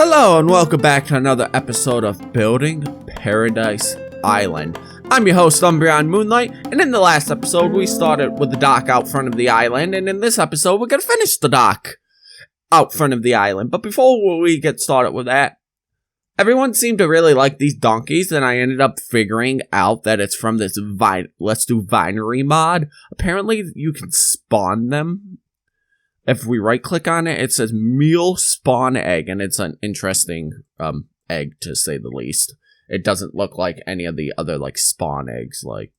Hello and welcome back to another episode of Building Paradise Island. I'm your host, UmbreonMoonlight, and in the last episode we started with the dock out front of the island, and in this episode we're gonna finish the dock out front of the island. But before we get started with that, everyone seemed to really like these donkeys, and I ended up figuring out that it's from this Let's Do Vinery mod. Apparently you can spawn them. If we right click on it, it says meal spawn egg, and it's an interesting egg to say the least. It doesn't look like any of the other like spawn eggs, like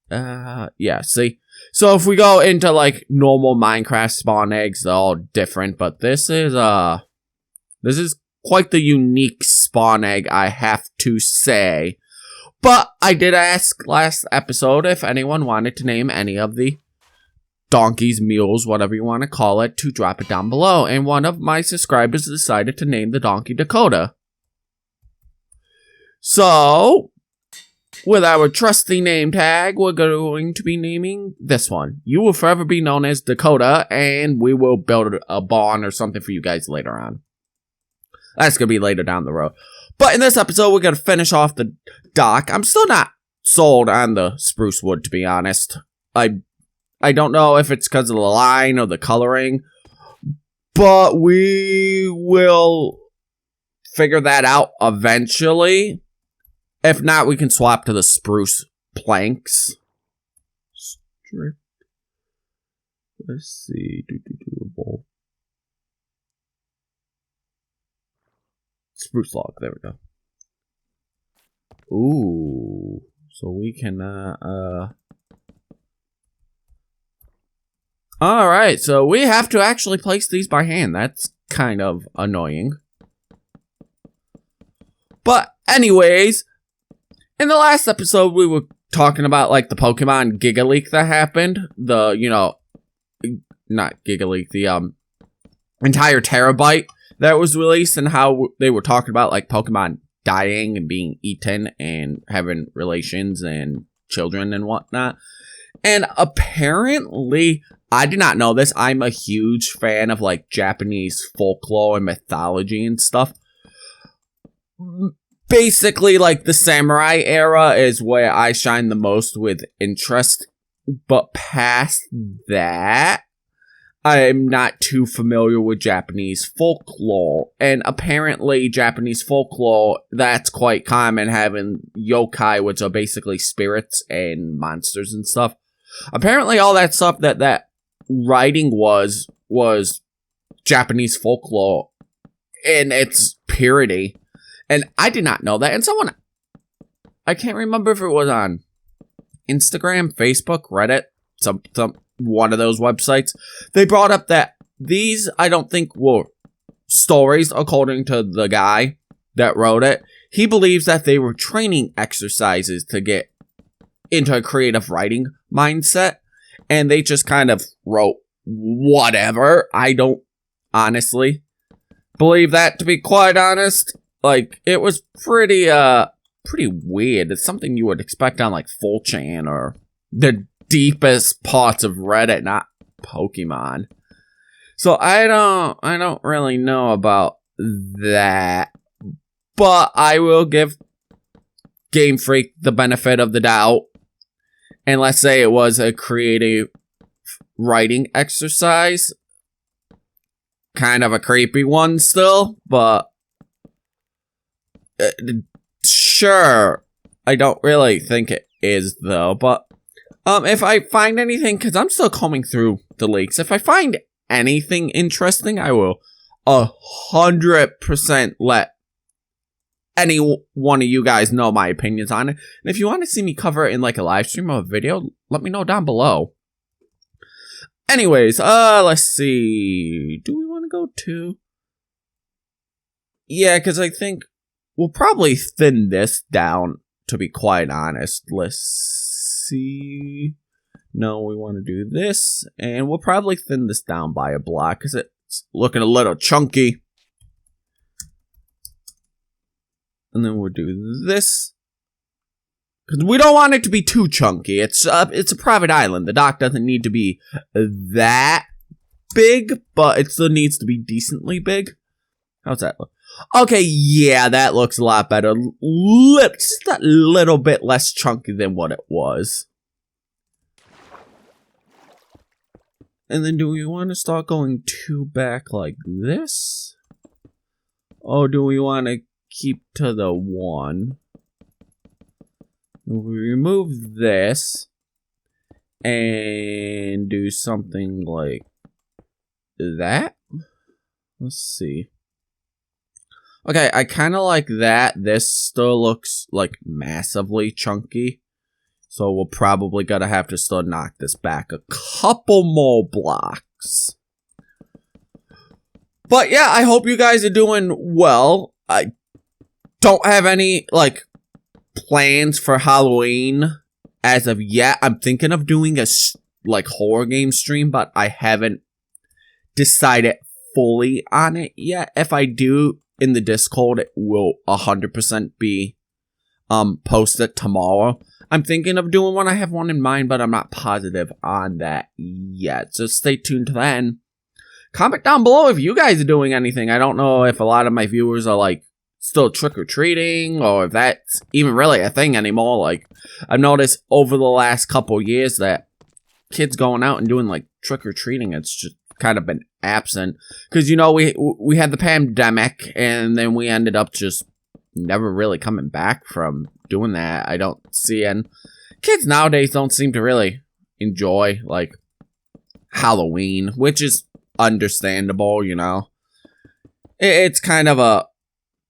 yeah, see? So if we go into like normal Minecraft spawn eggs, they're all different, but this is quite the unique spawn egg, I have to say. But I did ask last episode if anyone wanted to name any of the donkeys, mules, whatever you want to call it, to drop it down below, and one of my subscribers decided to name the donkey Dakota. So, with our trusty name tag, we're going to be naming this one. You will forever be known as Dakota, and we will build a barn or something for you guys later on. That's going to be later down the road. But in this episode, we're going to finish off the dock. I'm still not sold on the spruce wood, to be honest. I don't know if it's because of the line or the coloring, but we will figure that out eventually. If not, we can swap to the spruce planks. Strip. Let's see. Spruce log. There we go. Ooh. So we can, Alright, so we have to actually place these by hand. That's kind of annoying. But anyways, in the last episode we were talking about like the Pokemon Giga Leak that happened. The, not Giga Leak, the entire terabyte that was released, and how they were talking about like Pokemon dying and being eaten and having relations and children and whatnot. And apparently, I did not know this, I'm a huge fan of like Japanese folklore and mythology and stuff. Basically, like the samurai era is where I shine the most with interest. But past that, I'm not too familiar with Japanese folklore. And apparently, Japanese folklore, that's quite common, having yokai, which are basically spirits and monsters and stuff. Apparently, all that stuff that writing was Japanese folklore in its purity. And I did not know that. And someone, I can't remember if it was on Instagram, Facebook, Reddit, some one of those websites. They brought up that these, I don't think, were stories, according to the guy that wrote it. He believes that they were training exercises to get into a creative writing mindset, and they just kind of wrote whatever. I don't honestly believe that, to be quite honest. Like, it was pretty weird. It's something you would expect on like 4chan or the deepest parts of Reddit, not Pokemon. So I don't really know about that, but I will give Game Freak the benefit of the doubt. And let's say it was a creative writing exercise. Kind of a creepy one still, but sure. I don't really think it is though, but if I find anything, because I'm still combing through the leaks, if I find anything interesting, I will 100% let any one of you guys know my opinions on it. And if you want to see me cover it in like a live stream or a video, let me know down below. Anyways, let's see. Do we want to go to? Yeah, because I think we'll probably thin this down, to be quite honest. Let's see. No, we want to do this. And we'll probably thin this down by a block because it's looking a little chunky. And then we'll do this. Because we don't want it to be too chunky. It's a private island. The dock doesn't need to be that big, but it still needs to be decently big. How's that look? Okay, yeah, that looks a lot better. Just a little bit less chunky than what it was. And then do we want to start going 2 back like this? Or do we want to keep to the 1? We remove this and do something like that. Let's see. Okay, I kind of like that. This still looks like massively chunky. So we're probably gonna have to still knock this back a couple more blocks. But yeah, I hope you guys are doing well. I don't have any, like, plans for Halloween as of yet. I'm thinking of doing a, like, horror game stream, but I haven't decided fully on it yet. If I do in the Discord, it will 100% be posted tomorrow. I'm thinking of doing one. I have one in mind, but I'm not positive on that yet. So stay tuned to that. And comment down below if you guys are doing anything. I don't know if a lot of my viewers are, like, still trick-or-treating, or if that's even really a thing anymore. Like, I've noticed over the last couple years that kids going out and doing, like, trick-or-treating, it's just kind of been absent. Because, you know, we had the pandemic, and then we ended up just never really coming back from doing that. I don't see, and kids nowadays don't seem to really enjoy, like, Halloween, which is understandable, you know. It's kind of a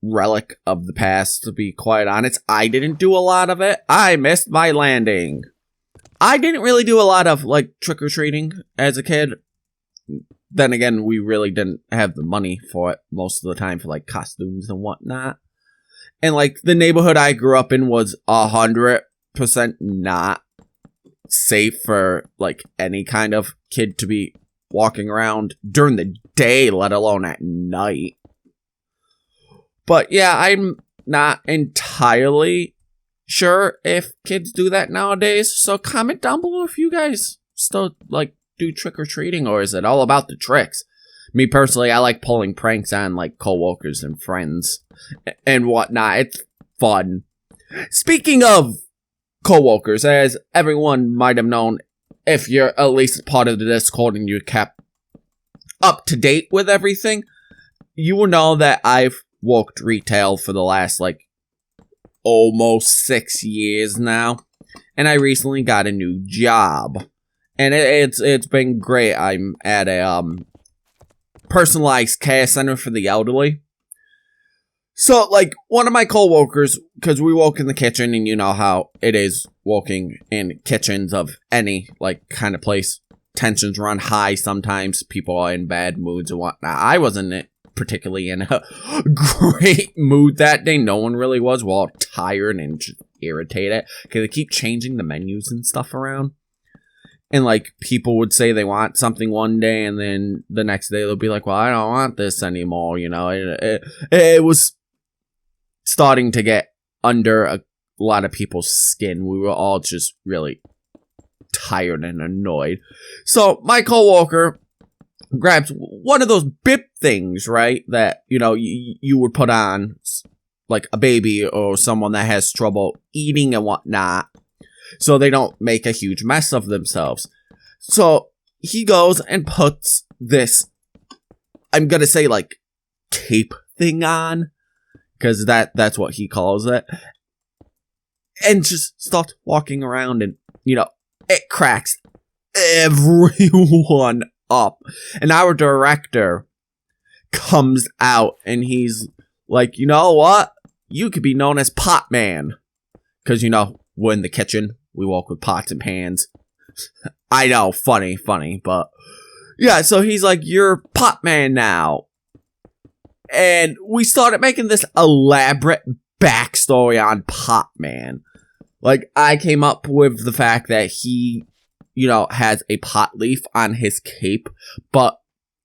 relic of the past, to be quite honest. I didn't do a lot of it. I missed my landing. I didn't really do a lot of, like, trick-or-treating as a kid. Then again, we really didn't have the money for it most of the time for, like, costumes and whatnot. And, like, the neighborhood I grew up in was 100% not safe for, like, any kind of kid to be walking around during the day, let alone at night. But, yeah, I'm not entirely sure if kids do that nowadays. So comment down below if you guys still, like, do trick-or-treating, or is it all about the tricks? Me personally, I like pulling pranks on, like, coworkers and friends and whatnot. It's fun. Speaking of coworkers, as everyone might have known, if you're at least part of the Discord and you kept up to date with everything, you will know that I've worked retail for the last, like, almost 6 years now. And I recently got a new job. And it's been great. I'm at a, personalized care center for the elderly. So, like, one of my co-workers, because we work in the kitchen, and you know how it is working in kitchens of any, like, kind of place. Tensions run high sometimes. People are in bad moods and whatnot. I wasn't particularly in a great mood that day. No one really was. We're all tired and just irritated, because they keep changing the menus and stuff around. And, like, people would say they want something one day, and then the next day they'll be like, well, I don't want this anymore, you know. It was starting to get under a lot of people's skin. We were all just really tired and annoyed. So, my coworker grabs one of those bip things, right, that, you know, you would put on, like, a baby or someone that has trouble eating and whatnot, so they don't make a huge mess of themselves. So he goes and puts this, I'm gonna say, like, cape thing on, because that's what he calls it, and just starts walking around, and, you know, it cracks everyone up. And our director comes out, and he's like, you know what? You could be known as Pot Man. Because, you know, we're in the kitchen. We walk with pots and pans. I know, funny, but... yeah, so he's like, you're Pot Man now. And we started making this elaborate backstory on Pot Man. Like, I came up with the fact that he, you know, has a pot leaf on his cape, but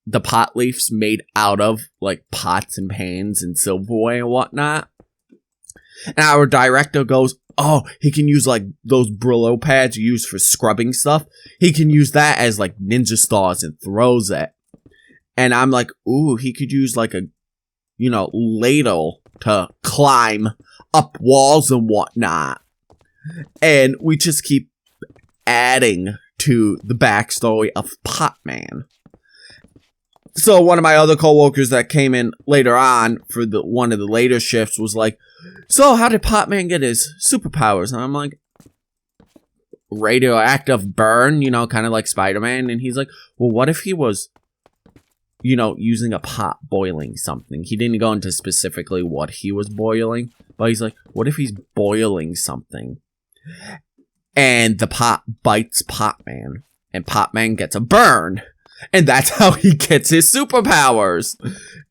the pot leaf's made out of, like, pots and pans and silverware and whatnot. And our director goes, oh, he can use, like, those Brillo pads you use for scrubbing stuff. He can use that as, like, ninja stars and throws it. And I'm like, ooh, he could use like a, ladle to climb up walls and whatnot. And we just keep adding to the backstory of Potman. So one of my other coworkers that came in later on for one of the later shifts was like, so how did Potman get his superpowers? And I'm like, radioactive burn, kind of like Spider-Man. And he's like, well, what if he was, using a pot boiling something? He didn't go into specifically what he was boiling, but he's like, what if he's boiling something? And the pot bites Potman, and Potman gets a burn. And that's how he gets his superpowers.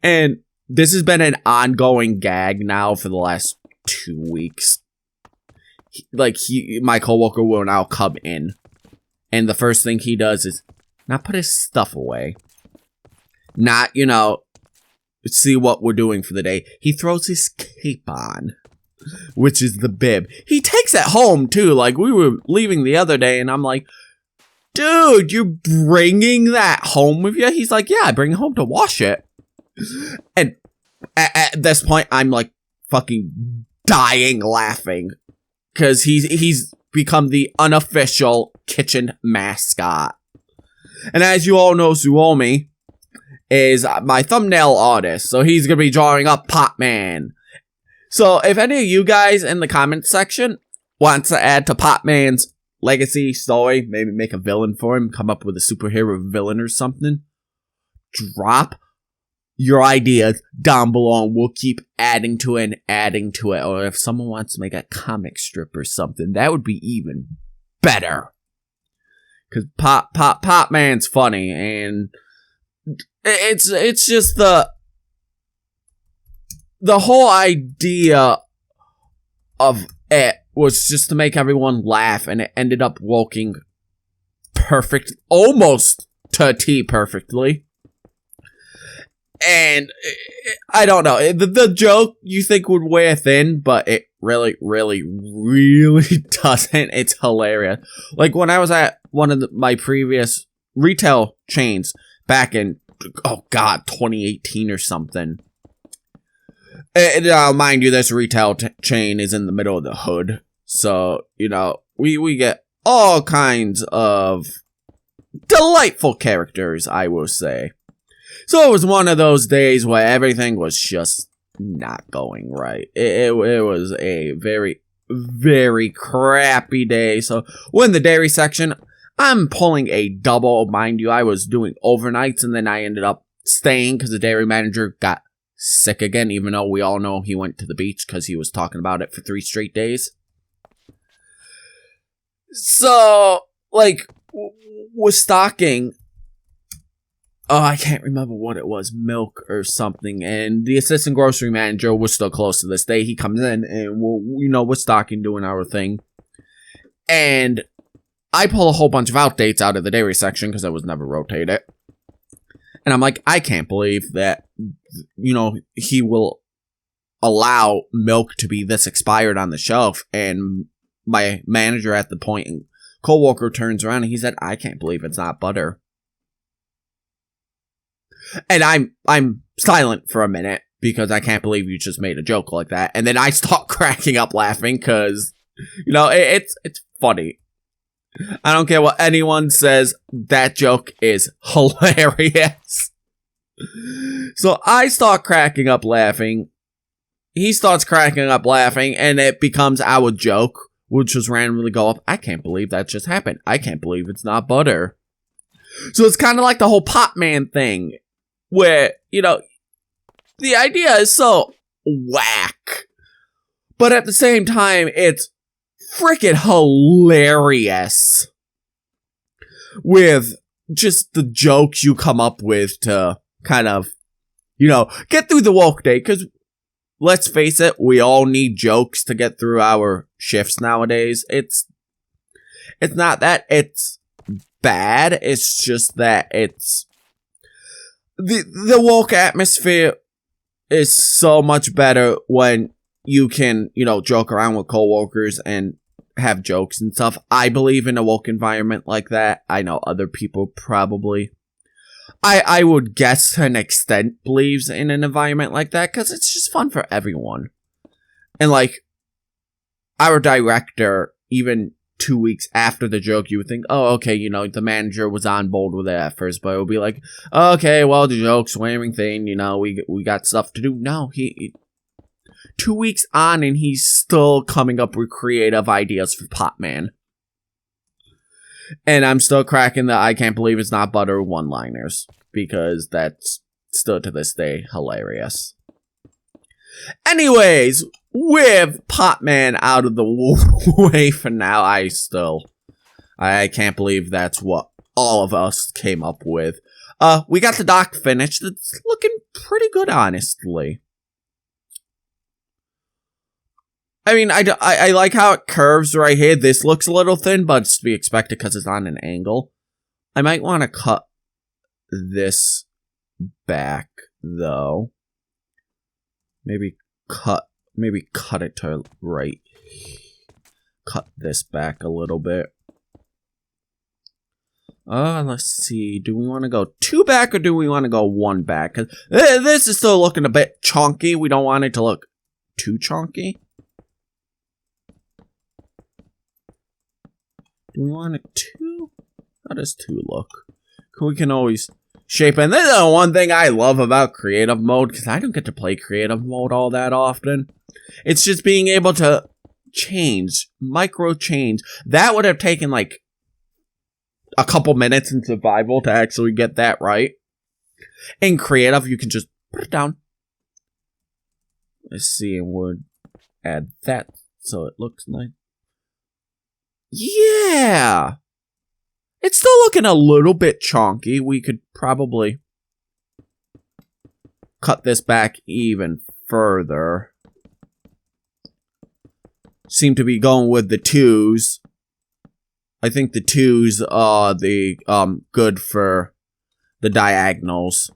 And this has been an ongoing gag now for the last 2 weeks. My coworker will now come in, and the first thing he does is not put his stuff away. Not, see what we're doing for the day. He throws his cape on, which is the bib. He takes it home, too. Like, we were leaving the other day, and I'm like, dude, you're bringing that home with you? He's like, yeah, I bring it home to wash it. And at this point, I'm, like, fucking dying laughing. Because he's become the unofficial kitchen mascot. And as you all know, Zomory is my thumbnail artist. So he's going to be drawing up Potman. So if any of you guys in the comments section wants to add to Potman's legacy story, maybe make a villain for him, come up with a superhero villain or something, drop your ideas down below and we'll keep adding to it and adding to it. Or if someone wants to make a comic strip or something, that would be even better. Because Potman's funny, and it's just the whole idea of it was just to make everyone laugh, and it ended up working perfect, almost to a T perfectly. And I don't know, the joke you think would wear thin, but it really, really, really doesn't. It's hilarious. Like when I was at one of my previous retail chains back in, 2018 or something. Mind you, this retail chain is in the middle of the hood. So, we get all kinds of delightful characters, I will say. So it was one of those days where everything was just not going right. It was a very, very crappy day. So we're in the dairy section. I'm pulling a double. Mind you, I was doing overnights, and then I ended up staying because the dairy manager got sick again, even though we all know he went to the beach because he was talking about it for 3 straight days. So, we're stocking. I can't remember what it was, milk or something, and the assistant grocery manager was still close to this day. He comes in, and we're stocking, doing our thing, and I pull a whole bunch of outdates out of the dairy section because I was never rotated, and I'm like, I can't believe that, he will allow milk to be this expired on the shelf, and my manager at the point, and coworker turns around, and he said, I can't believe it's not butter. And I'm silent for a minute because I can't believe you just made a joke like that. And then I start cracking up laughing because, it's funny. I don't care what anyone says. That joke is hilarious. So I start cracking up laughing. He starts cracking up laughing, and it becomes our joke. We'll just randomly go up. I can't believe that just happened. I can't believe it's not butter. So it's kind of like the whole Potman thing. Where, the idea is so whack. But at the same time, it's freaking hilarious. With just the jokes you come up with to kind of, get through the work day. Because, let's face it, we all need jokes to get through our shifts nowadays. It's not that it's bad. It's just that it's... The woke atmosphere is so much better when you can, joke around with coworkers and have jokes and stuff. I believe in a woke environment like that. I know other people probably I would guess to an extent believes in an environment like that, because it's just fun for everyone. And like, our director, even 2 weeks after the joke, you would think, oh, okay, you know, the manager was on board with it at first, but it would be like, okay, well, the joke, swearing thing, you know, we got stuff to do. No, he 2 weeks on, and he's still coming up with creative ideas for Potman. And I'm still cracking the I can't believe it's not butter one-liners, because that's still to this day hilarious. Anyways, with Potman out of the way for now, I can't believe that's what all of us came up with. We got the dock finished. It's looking pretty good, honestly. I mean, I like how it curves right here. This looks a little thin, but it's to be expected because it's on an angle. I might want to cut this back, though. Maybe cut it to right. Cut this back a little bit. Let's see. Do we want to go 2 back or do we want to go 1 back? 'Cause this is still looking a bit chunky. We don't want it to look too chunky. Do we want it 2? How does 2 look? We can always shape it. And this is the one thing I love about creative mode, because I don't get to play creative mode all that often. It's just being able to change, micro change. That would have taken like a couple minutes in survival to actually get that right. In creative, you can just put it down. Let's see, and we'll add that so it looks nice. Yeah! It's still looking a little bit chonky. We could probably cut this back even further. Seem to be going with the 2s. I think the 2s are the good for the diagonals.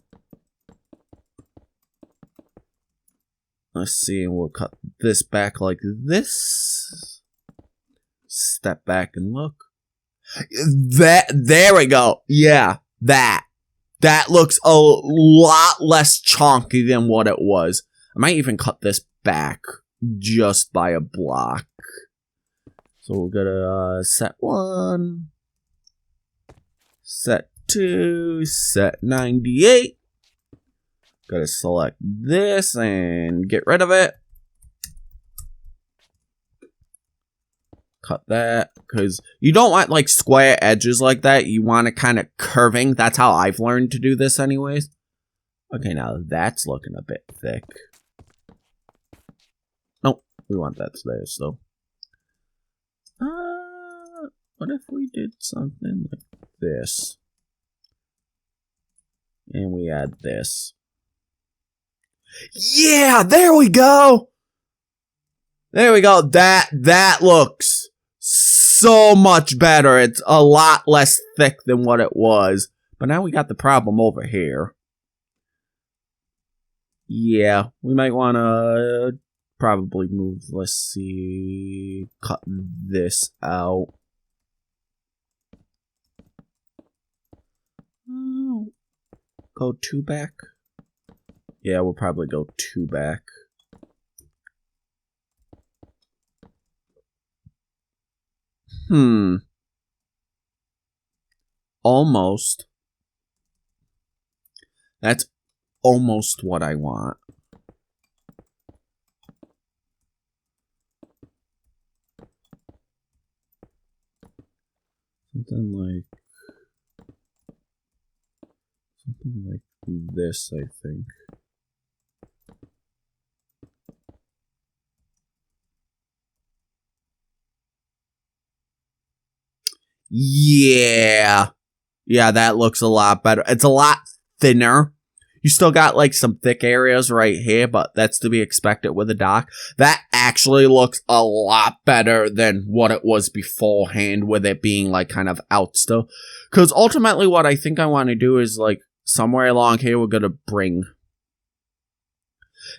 Let's see, we'll cut this back like this. Step back and look. There we go. Yeah, that looks a lot less chonky than what it was. I might even cut this back just by a block. So we're gonna set 1, set 2, set 98. Gotta select this and get rid of it. Cut that, because you don't want like square edges like that. You want it kind of curving. That's how I've learned to do this anyways. Okay, now that's looking a bit thick. Nope, we want that there still. What if we did something like this? And we add this. Yeah, there we go! There we go. That looks so much better. It's a lot less thick than what it was. But now we got the problem over here. Yeah, we might want to probably move, let's see, cut this out. Go 2 back? Yeah, we'll probably go 2 back. Almost. That's almost what I want. Something like this, I think. Yeah. Yeah, that looks a lot better. It's a lot thinner. You still got like some thick areas right here, but that's to be expected with a dock. That actually looks a lot better than what it was beforehand, with it being like kind of out still. Because ultimately what I think I want to do is like somewhere along here we're going to bring...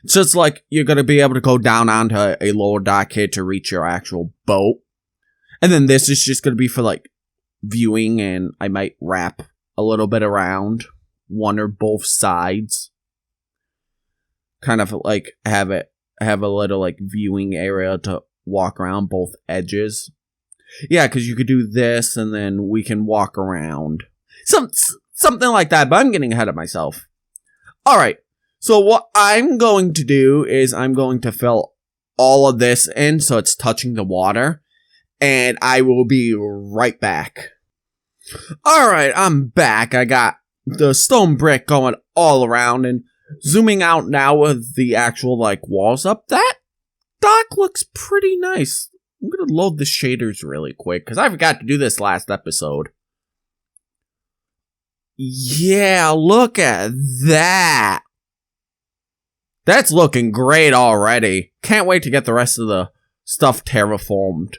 It's just like you're going to be able to go down onto a lower dock here to reach your actual boat. And then this is just going to be for like viewing, and I might wrap a little bit around. one or both sides. Kind of like have a little like viewing area to walk around both edges. Yeah, because you could do this and then we can walk around. Something like that, but I'm getting ahead of myself. Alright, so what I'm going to do is I'm going to fill all of this in so it's touching the water. And I will be right back. Alright, I'm back. I got the stone brick going all around and zooming out now with the actual, like, walls up. That dock looks pretty nice. I'm gonna load the shaders really quick, because I forgot to do this last episode. Yeah, look at that. That's looking great already. Can't wait to get the rest of the stuff terraformed.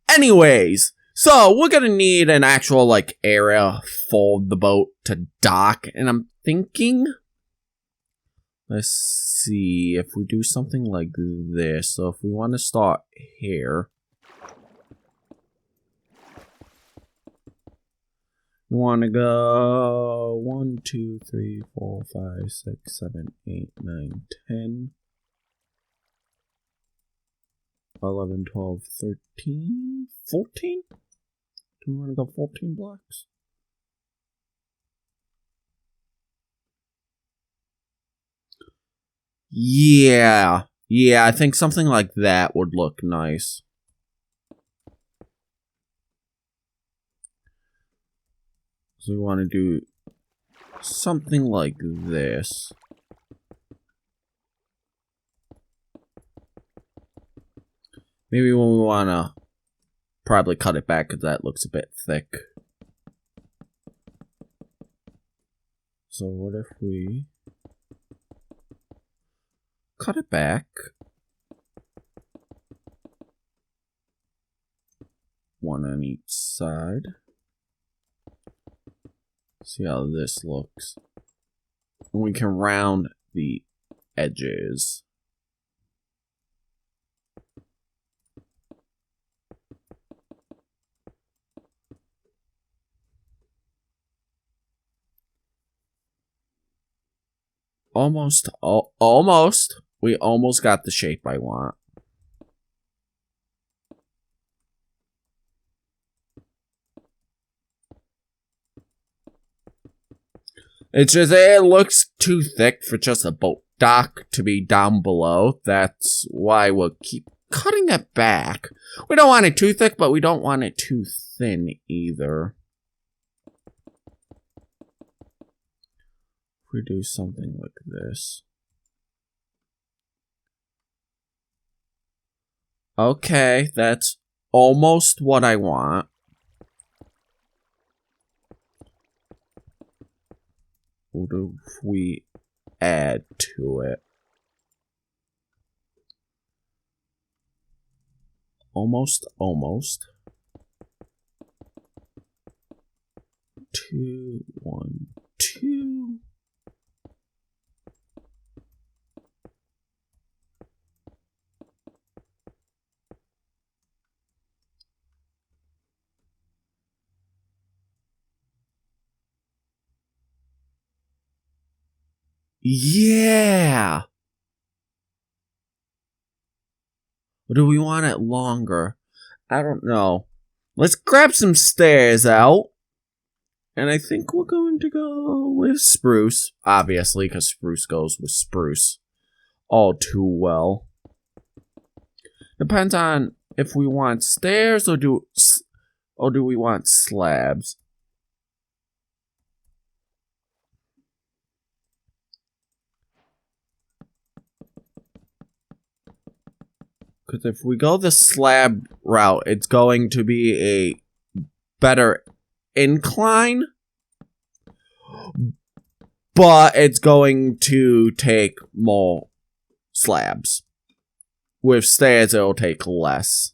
Anyways, so we're gonna need an actual, like, area for the boat to dock, and I'm thinking... Let's see if we do something like this. So if we want to start here, we want to go 1, 2, 3, 4, 5, 6, 7, 8, 9, 10, 11, 12, 13, 14? Do we want to go 14 blocks? Yeah, I think something like that would look nice. So we want to do something like this. Maybe when we want to probably cut it back because that looks a bit thick. So what if we... cut it back. One on each side. See how this looks. And we can round the edges. Almost. We almost got the shape I want. It's just, it looks too thick for just a boat dock to be down below. That's why we'll keep cutting it back. We don't want it too thick, but we don't want it too thin either. If we do something like this. Okay, that's almost what I want. What if we add to it? Almost. 2, 1, 2. Yeah! Or do we want it longer? I don't know. Let's grab some stairs out. And I think we're going to go with spruce. Obviously, because spruce goes with spruce. All too well. Depends on if we want stairs or do we want slabs. Because if we go the slab route, it's going to be a better incline. But it's going to take more slabs. With stairs, it'll take less.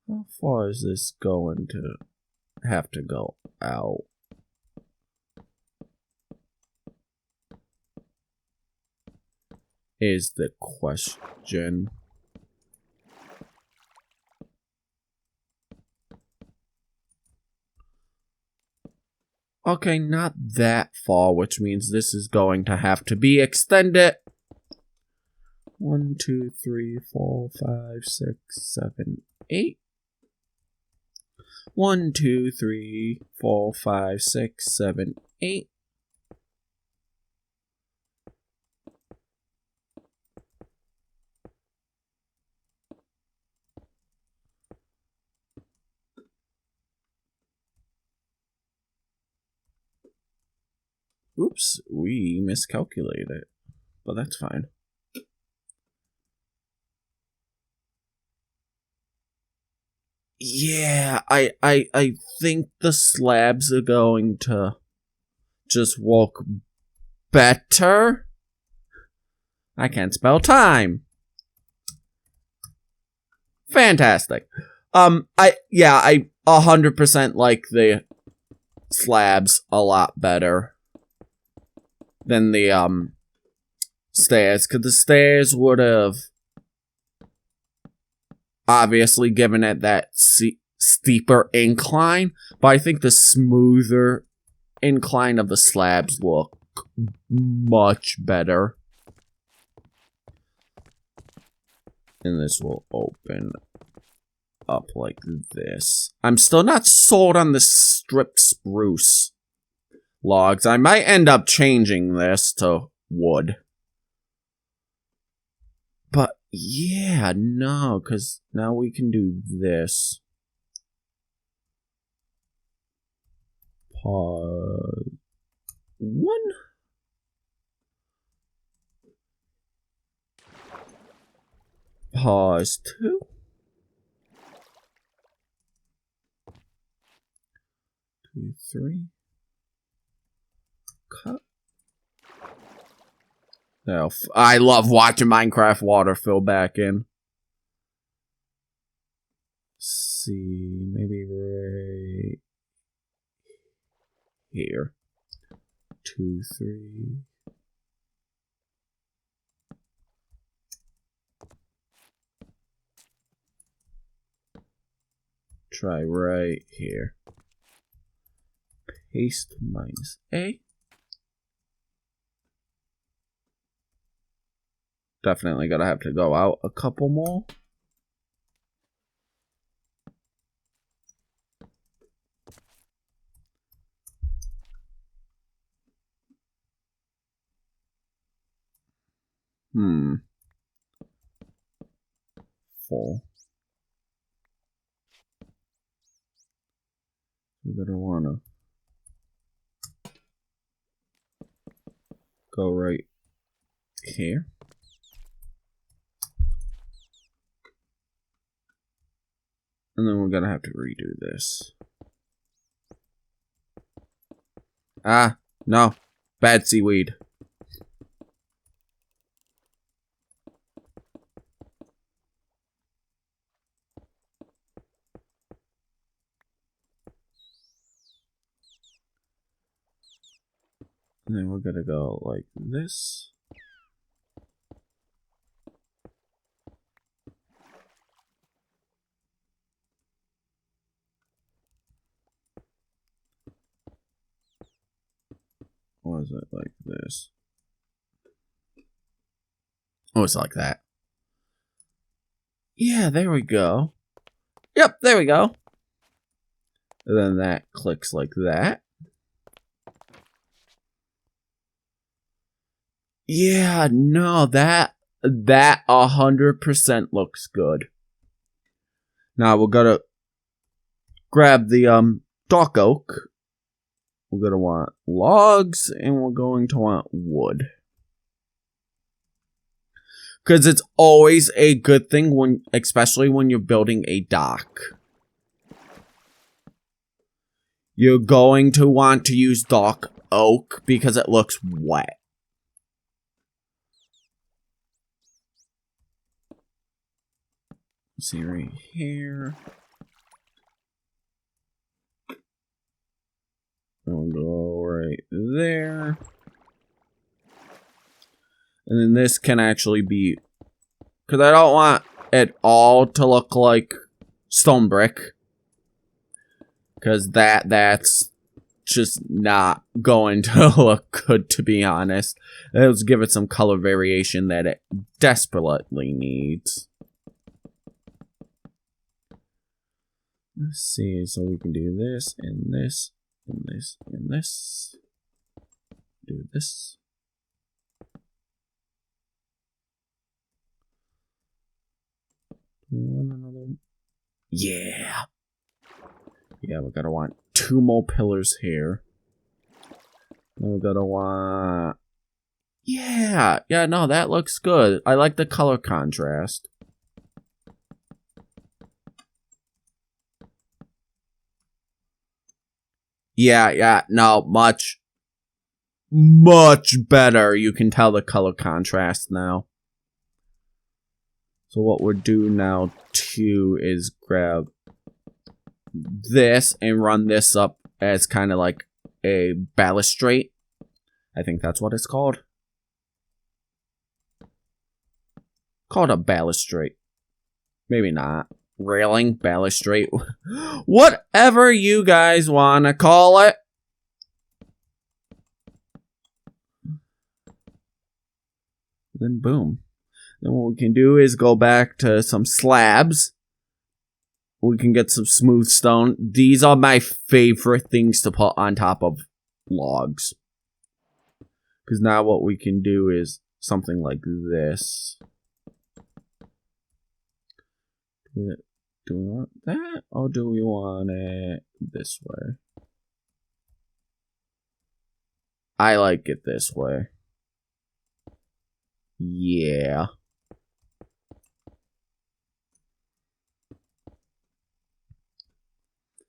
How far is this going to have to go out? Is the question. Okay, not that far, which means this is going to have to be extended. 1, 2, 3, 4, 5, 6, 7, 8. 1, 2, 3, 4, 5, 6, 7, 8. Oops, we miscalculated, but that's fine. Yeah, I think the slabs are going to just work better. I can't spell time. Fantastic. I 100% like the slabs a lot better than the stairs, because the stairs would have obviously given it that steeper incline, but I think the smoother incline of the slabs look much better. And this will open up like this. I'm still not sold on the stripped spruce logs. I might end up changing this to wood. But yeah, no, because now we can do this. Pause 1. Pause 2. 2, 3. Cut. No, I love watching Minecraft water fill back in. Let's see, maybe right here. 2, 3. Try right here. Paste -A. Definitely gonna have to go out a couple more. Full. We're gonna wanna go right here. And then we're gonna have to redo this. Ah, no. Bad seaweed. And then we're gonna go like this. Or is it like this? Oh, it's like that. Yeah, there we go. Yep, there we go. And then that clicks like that. Yeah, no, that 100% looks good. Now we're gonna grab the dark oak. We're gonna want logs, and we're going to want wood. Because it's always a good thing especially when you're building a dock. You're going to want to use dark oak because it looks wet. See right here. I'll go right there. And then this can actually be, because I don't want it all to look like stone brick. Because that's just not going to look good, to be honest. Let's give it some color variation that it desperately needs. Let's see, so we can do this, and this, and this, and this. Do this. Do we want another? Yeah! Yeah, we're gonna want 2 more pillars here. We're gonna want... Yeah! Yeah, no, that looks good. I like the color contrast. Yeah, no, much better. You can tell the color contrast now. So what we'll do now, too, is grab this and run this up as kind of like a balustrade. I think that's what it's called. Called a balustrade. Maybe not. Railing, balustrade. Whatever you guys want to call it. Then boom. Then what we can do is go back to some slabs. We can get some smooth stone. These are my favorite things to put on top of logs. Because now what we can do is something like this. Do we want that? Or do we want it this way? I like it this way. Yeah.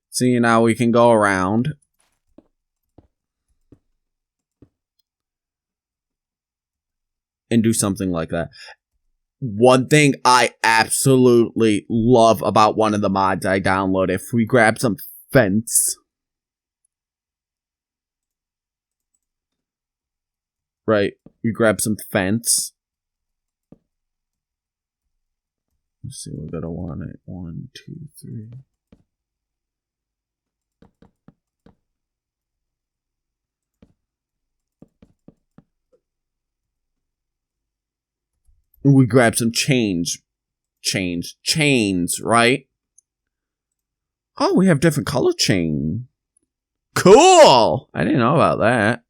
See, now we can go around. And do something like that. One thing I absolutely love about one of the mods I downloaded, if we grab some fence. Right, we grab some fence. Let's see, we're gonna want it. 1, 2, 3. We grab some chains, right? Oh, we have different color chain. Cool! I didn't know about that.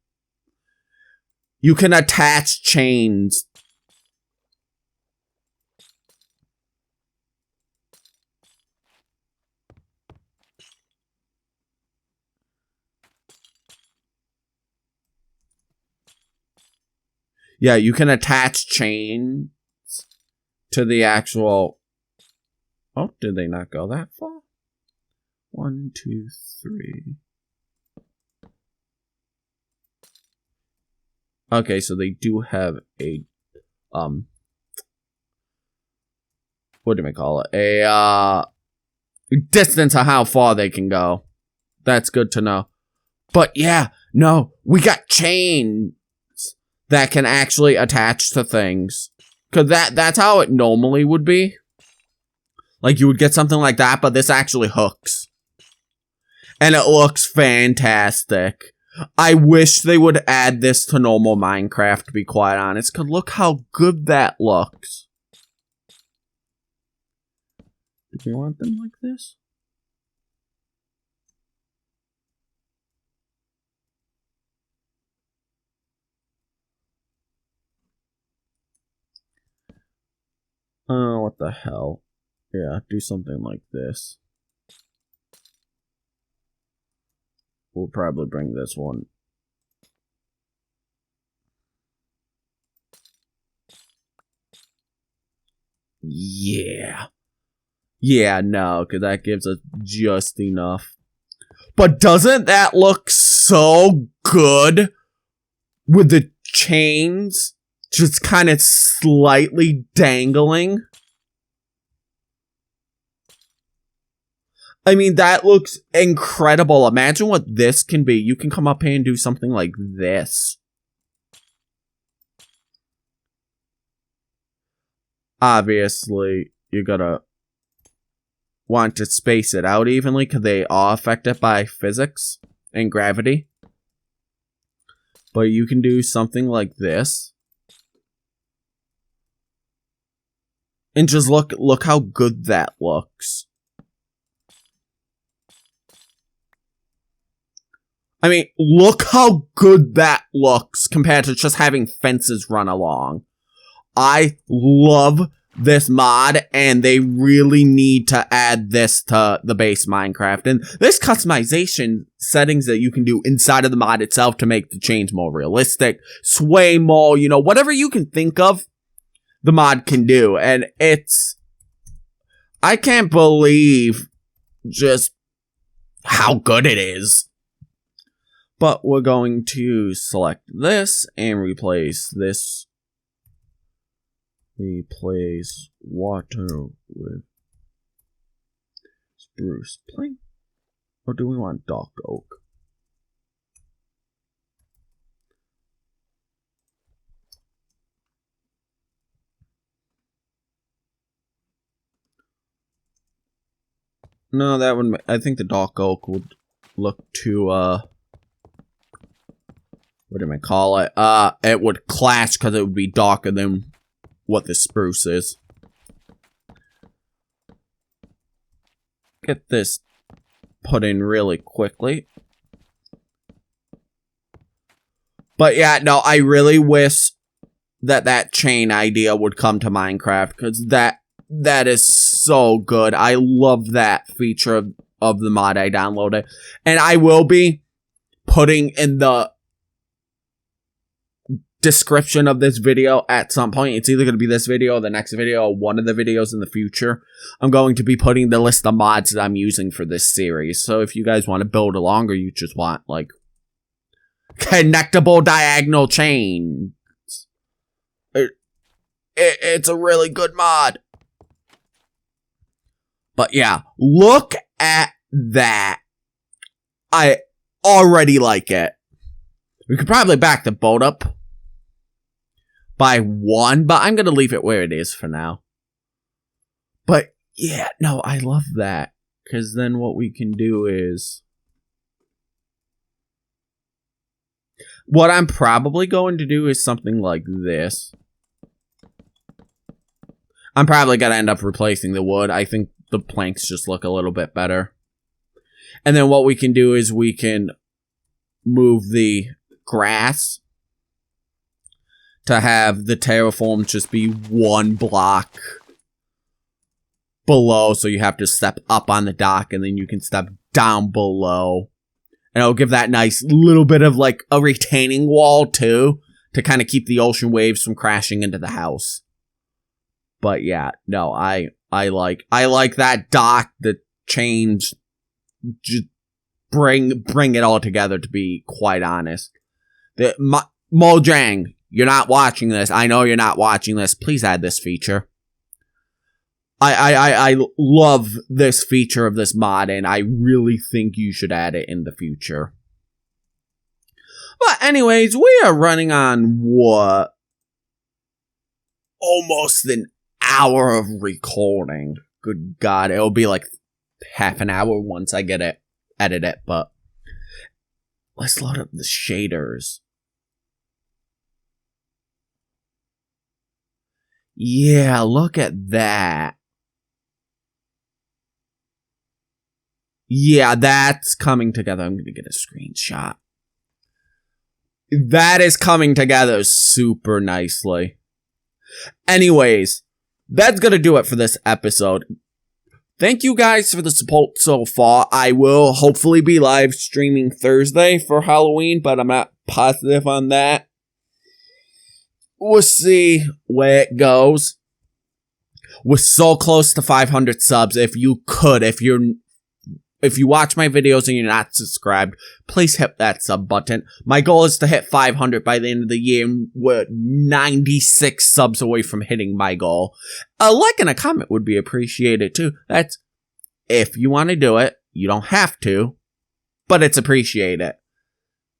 You can attach chains. Yeah, you can attach chains to the actual... Oh, did they not go that far? 1, 2, 3. Okay, so they do have a, what do we call it? A, distance of how far they can go. That's good to know. But yeah, no, we got chains that can actually attach to things. Cause that's how it normally would be. Like, you would get something like that, but this actually hooks. And it looks fantastic. I wish they would add this to normal Minecraft, to be quite honest. Cause look how good that looks. Do we want them like this? Oh, what the hell? Yeah, do something like this. We'll probably bring this one. Yeah. Yeah, no, because that gives us just enough. But doesn't that look so good? With the chains just kind of slightly dangling. I mean, that looks incredible. Imagine what this can be. You can come up here and do something like this. Obviously, you're gonna want to space it out evenly because they are affected by physics. and gravity. But you can do something like this. And just look how good that looks. I mean, look how good that looks compared to just having fences run along. I love this mod, and they really need to add this to the base Minecraft. And there's customization settings that you can do inside of the mod itself to make the chains more realistic, sway more, you know, whatever you can think of, the mod can do. And I can't believe just how good it is. But we're going to select this and replace this. Replace water with spruce plank. Or do we want dark oak? No, that would. I think the dark oak would look too. What am I call it? It would clash because it would be darker than what the spruce is. Get this put in really quickly. But yeah, no, I really wish that chain idea would come to Minecraft, because that is so good. I love that feature of the mod I downloaded. And I will be putting in the description of this video at some point. It's either going to be this video or the next video or one of the videos in the future. I'm going to be putting the list of mods that I'm using for this series. So if you guys want to build along, or you just want like connectable diagonal chains, it's a really good mod. But yeah, look at that. I already like it. We could probably back the boat up by 1, but I'm going to leave it where it is for now. But yeah, no, I love that, because then what we can do is, what I'm probably going to do is something like this. I'm probably going to end up replacing the wood. I think the planks just look a little bit better. And then what we can do is we can move the grass to have the terraform just be 1 block below, so you have to step up on the dock and then you can step down below. And it'll give that nice little bit of like a retaining wall too, to kind of keep the ocean waves from crashing into the house. But yeah, no, I like that dock, the change, just bring it all together, to be quite honest. Mojang, you're not watching this. I know you're not watching this. Please add this feature. I love this feature of this mod, and I really think you should add it in the future. But anyways, we are running on what? Almost an hour of recording. Good God, it'll be like half an hour once I get it, edit it, but let's load up the shaders. Yeah, look at that. Yeah, that's coming together. I'm gonna get a screenshot. That is coming together super nicely. Anyways, that's gonna do it for this episode. Thank you guys for the support so far. I will hopefully be live streaming Thursday for Halloween, but I'm not positive on that. We'll see where it goes. We're so close to 500 subs. If you watch my videos and you're not subscribed, please hit that sub button. My goal is to hit 500 by the end of the year, and we're 96 subs away from hitting my goal. A like and a comment would be appreciated too. That's if you want to do it. You don't have to, but it's appreciated.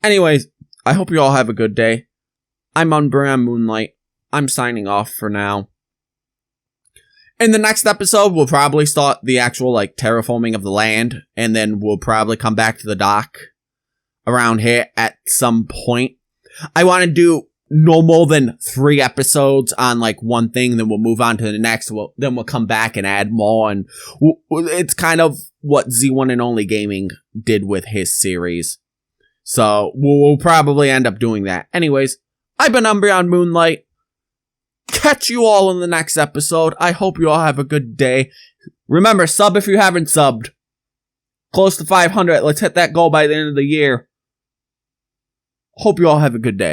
Anyways, I hope you all have a good day. I'm UmbreonMoonlight. I'm signing off for now. In the next episode, we'll probably start the actual, like, terraforming of the land, and then we'll probably come back to the dock. around here at some point. I want to do no more than 3 episodes on like one thing, then we'll move on to the next. Then we'll come back and add more, and it's kind of what Z1 and Only Gaming did with his series. So we'll probably end up doing that. Anyways, I've been UmbreonMoonlight. Catch you all in the next episode. I hope you all have a good day. Remember, sub if you haven't subbed. Close to 500. Let's hit that goal by the end of the year. Hope you all have a good day.